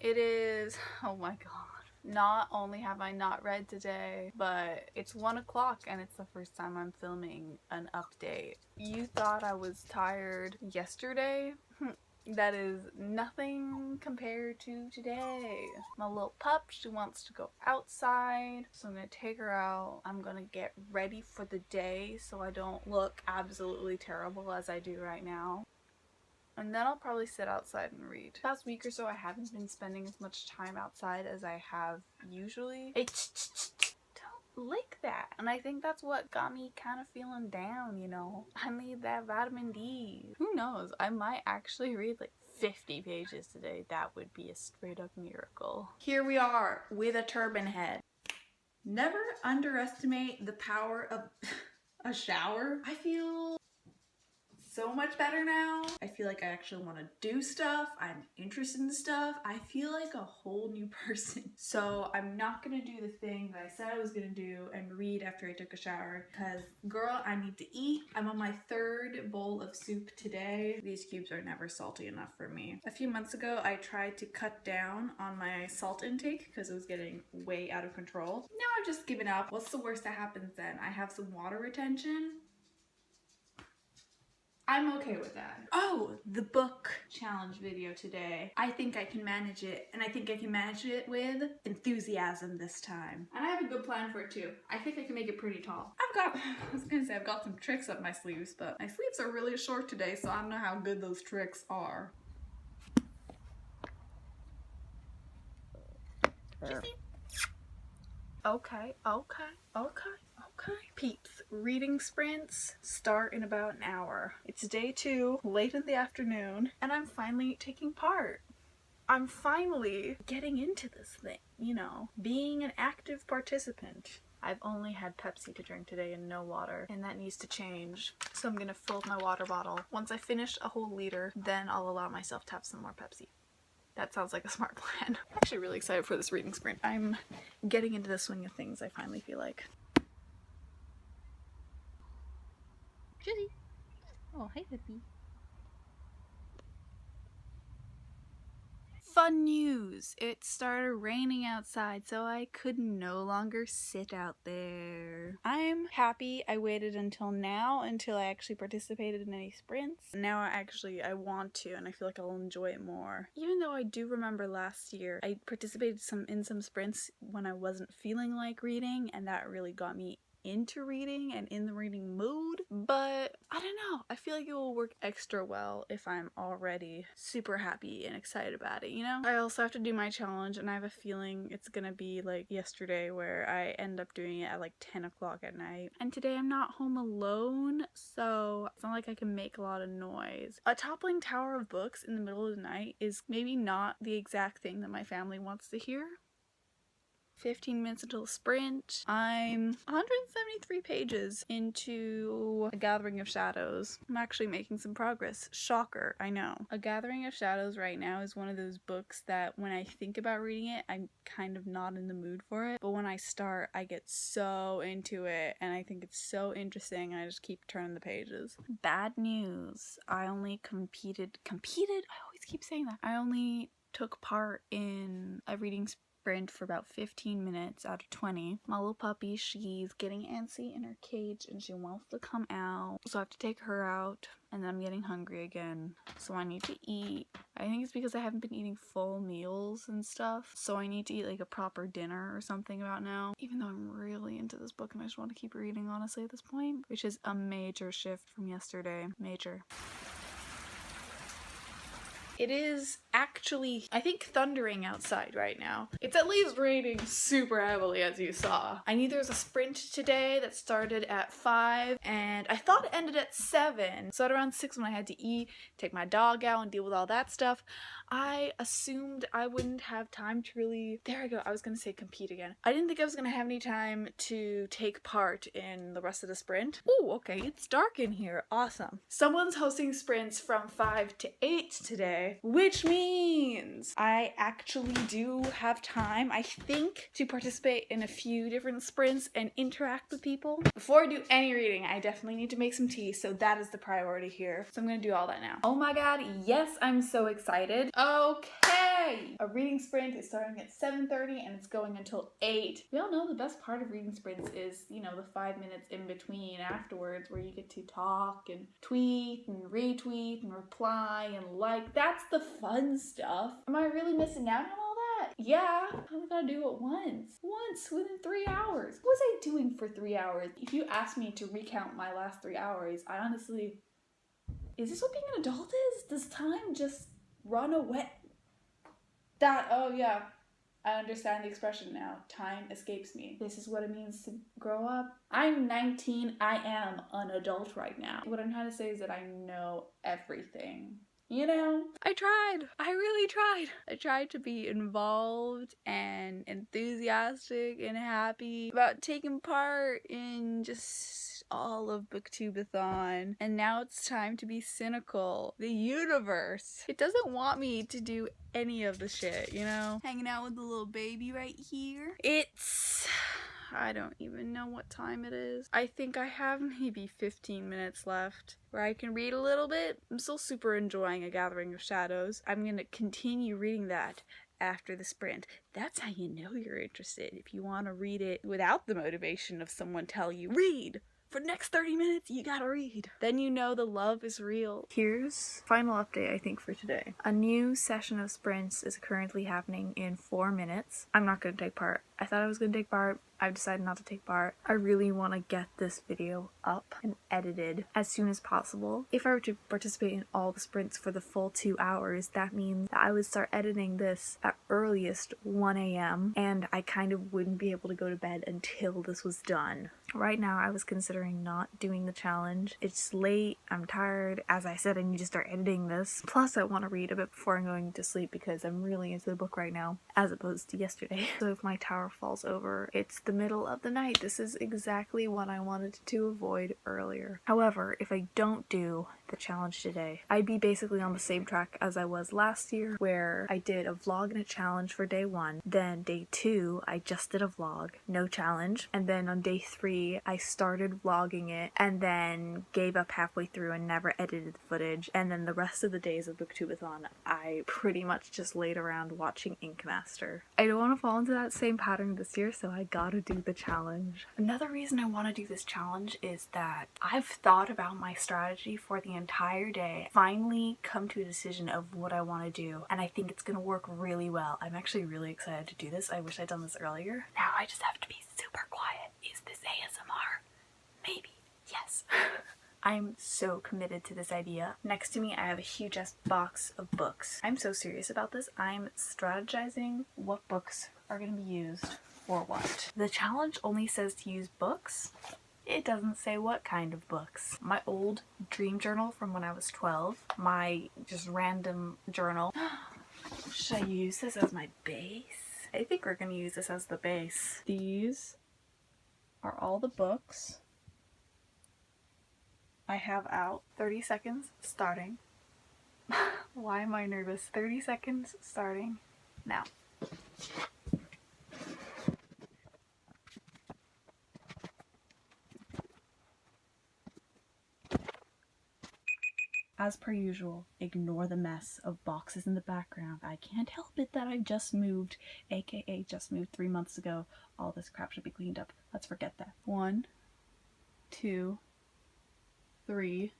It is, oh my god. Not only have I not read today, but it's 1 o'clock and it's the first time I'm filming an update. You thought I was tired yesterday? That is nothing compared to today. My little pup, she wants to go outside, so I'm gonna take her out. I'm gonna get ready for the day so I don't look absolutely terrible as I do right now. And then I'll probably sit outside and read. The past week or so I haven't been spending as much time outside as I have usually. Hey, don't lick that. And I think that's what got me kind of feeling down, you know. I need that vitamin D. Who knows? I might actually read like 50 pages today. That would be a straight up miracle. Here we are with a turban head. Never underestimate the power of a shower. I feel so much better now. I feel like I actually want to do stuff. I'm interested in stuff. I feel like a whole new person. So I'm not gonna do the thing that I said I was gonna do and read after I took a shower because girl, I need to eat. I'm on my 3rd bowl of soup today. These cubes are never salty enough for me. A few months ago, I tried to cut down on my salt intake because it was getting way out of control. Now I've just given up. What's the worst that happens then? I have some water retention. I'm okay with that. Oh, the book challenge video today. I think I can manage it, and I think I can manage it with enthusiasm this time. And I have a good plan for it too. I think I can make it pretty tall. I was gonna say I've got some tricks up my sleeves, but my sleeves are really short today, so I don't know how good those tricks are. Okay. Peeps, reading sprints start in about an hour. It's day 2, late in the afternoon, and I'm finally taking part. I'm finally getting into this thing, you know, being an active participant. I've only had Pepsi to drink today and no water, and that needs to change. So I'm gonna fill up my water bottle. Once I finish a whole liter, then I'll allow myself to have some more Pepsi. That sounds like a smart plan. I'm actually really excited for this reading sprint. I'm getting into the swing of things, I finally feel like. Judy. Oh, hi, Pippi. Fun news! It started raining outside, so I could no longer sit out there. I'm happy I waited until now, until I actually participated in any sprints. Now I want to, and I feel like I'll enjoy it more. Even though I do remember last year, I participated in some sprints when I wasn't feeling like reading, and that really got me into reading and in the reading mood, but I don't know, I feel like it will work extra well if I'm already super happy and excited about it, you know? I also have to do my challenge, and I have a feeling it's gonna be like yesterday where I end up doing it at like 10 o'clock at night, and today I'm not home alone, so it's not like I can make a lot of noise. A toppling tower of books in the middle of the night is maybe not the exact thing that my family wants to hear. 15 minutes until the sprint. I'm 173 pages into A Gathering of Shadows. I'm actually making some progress. Shocker, I know. A Gathering of Shadows right now is one of those books that when I think about reading it, I'm kind of not in the mood for it. But when I start, I get so into it and I think it's so interesting and I just keep turning the pages. Bad news. I only competed? I always keep saying that. I only took part in a reading sprint for about 15 minutes out of 20. My little puppy, she's getting antsy in her cage and she wants to come out, so I have to take her out, and then I'm getting hungry again, so I need to eat. I think it's because I haven't been eating full meals and stuff, so I need to eat like a proper dinner or something about now, even though I'm really into this book and I just want to keep reading honestly at this point, which is a major shift from yesterday. Major. It is actually, I think, thundering outside right now. It's at least raining super heavily, as you saw. I knew there was a sprint today that started at 5, and I thought it ended at 7. So at around 6 when I had to eat, take my dog out, and deal with all that stuff, I assumed I wouldn't have time to really, there I go, I was gonna say compete again. I didn't think I was gonna have any time to take part in the rest of the sprint. Oh, okay, it's dark in here, awesome. Someone's hosting sprints from 5 to 8 today, which means I actually do have time, I think, to participate in a few different sprints and interact with people. Before I do any reading, I definitely need to make some tea, so that is the priority here. So I'm gonna do all that now. Oh my god, yes, I'm so excited. Okay. Yay! A reading sprint is starting at 7:30 and it's going until 8. We all know the best part of reading sprints is, you know, the 5 minutes in between afterwards where you get to talk and tweet and retweet and reply and like. That's the fun stuff. Am I really missing out on all that? Yeah, I only gotta do it once. Once within 3 hours. What was I doing for 3 hours? If you asked me to recount my last 3 hours, I honestly... Is this what being an adult is? Does time just run away? Oh yeah, I understand the expression now. Time escapes me. This is what it means to grow up. I'm 19. I am an adult right now. What I'm trying to say is that I know everything. You know? I tried. I really tried. I tried to be involved and enthusiastic and happy about taking part in just all of Booktubeathon. And now it's time to be cynical. The universe, it doesn't want me to do any of the shit, you know? Hanging out with the little baby right here. I don't even know what time it is. I think I have maybe 15 minutes left where I can read a little bit. I'm still super enjoying A Gathering of Shadows. I'm gonna continue reading that after the sprint. That's how you know you're interested. If you want to read it without the motivation of someone telling you, read! For the next 30 minutes, you gotta read. Then you know the love is real. Here's final update, I think, for today. A new session of sprints is currently happening in 4 minutes. I'm not gonna take part. I thought I was gonna take part. I've decided not to take part. I really want to get this video up and edited as soon as possible. If I were to participate in all the sprints for the full 2 hours, that means that I would start editing this at earliest 1 a.m. and I kind of wouldn't be able to go to bed until this was done. Right now, I was considering not doing the challenge. It's late, I'm tired. As I said, I need to start editing this. Plus, I want to read a bit before I'm going to sleep because I'm really into the book right now, as opposed to yesterday. So if my tower falls over, it's the middle of the night. This is exactly what I wanted to avoid earlier. However, if I don't do the challenge today, I'd be basically on the same track as I was last year, where I did a vlog and a challenge for day 1. Then day 2, I just did a vlog, no challenge. And then on day 3, I started vlogging it and then gave up halfway through and never edited the footage. And then the rest of the days of Booktubeathon, I pretty much just laid around watching Ink Master. I don't want to fall into that same pattern this year, so I gotta do the challenge. Another reason I want to do this challenge is that I've thought about my strategy for the entire day, finally come to a decision of what I want to do, and I think it's gonna work really well. I'm actually really excited to do this. I wish I'd done this earlier. Now I just have to be super quiet. Is this ASMR? Maybe. Yes. I'm so committed to this idea. Next to me, I have a huge ass box of books. I'm so serious about this. I'm strategizing what books are going to be used for what. The challenge only says to use books. It doesn't say what kind of books. My old dream journal from when I was 12. My just random journal. Should I use this as my base? I think we're going to use this as the base. These are all the books I have out. 30 seconds starting. Why am I nervous? 30 seconds starting now. As per usual, ignore the mess of boxes in the background. I can't help it that I just moved, aka just moved 3 months ago. All this crap should be cleaned up. Let's forget that. 1, 2, 3,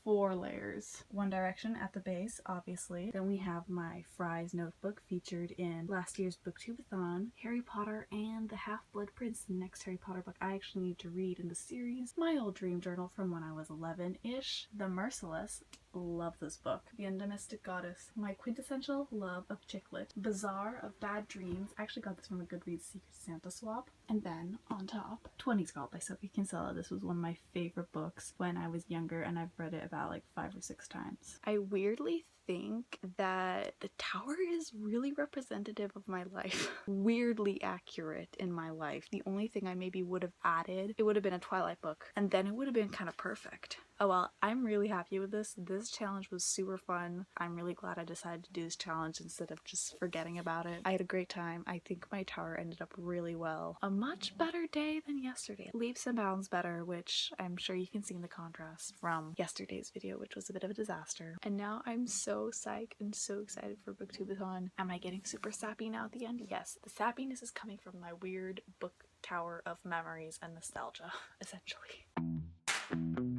4 layers. One Direction at the base, obviously. Then we have my Fry's notebook featured in last year's Booktubeathon, Harry Potter and the Half-Blood Prince, the next Harry Potter book I actually need to read in the series. My old dream journal from when I was 11-ish. The Merciless. Love this book. The Endemistic Goddess. My quintessential love of chick lit. Bazaar of Bad Dreams. I actually got this from a Goodreads Secret Santa swap. And then on top, 20's Girl by Sophie Kinsella. This was one of my favorite books when I was younger, and I've read it about like 5 or 6 times. I weirdly think that the tower is really representative of my life. Weirdly accurate in my life. The only thing I maybe would have added, it would have been a Twilight book, and then it would have been kind of perfect. Oh well, I'm really happy with this. This challenge was super fun. I'm really glad I decided to do this challenge instead of just forgetting about it. I had a great time. I think my tower ended up really well. A much better day than yesterday. Leaps and bounds better, which I'm sure you can see in the contrast from yesterday's video, which was a bit of a disaster. And now I'm so so psyched and so excited for Booktubeathon. Am I getting super sappy now at the end? Yes, the sappiness is coming from my weird book tower of memories and nostalgia, essentially.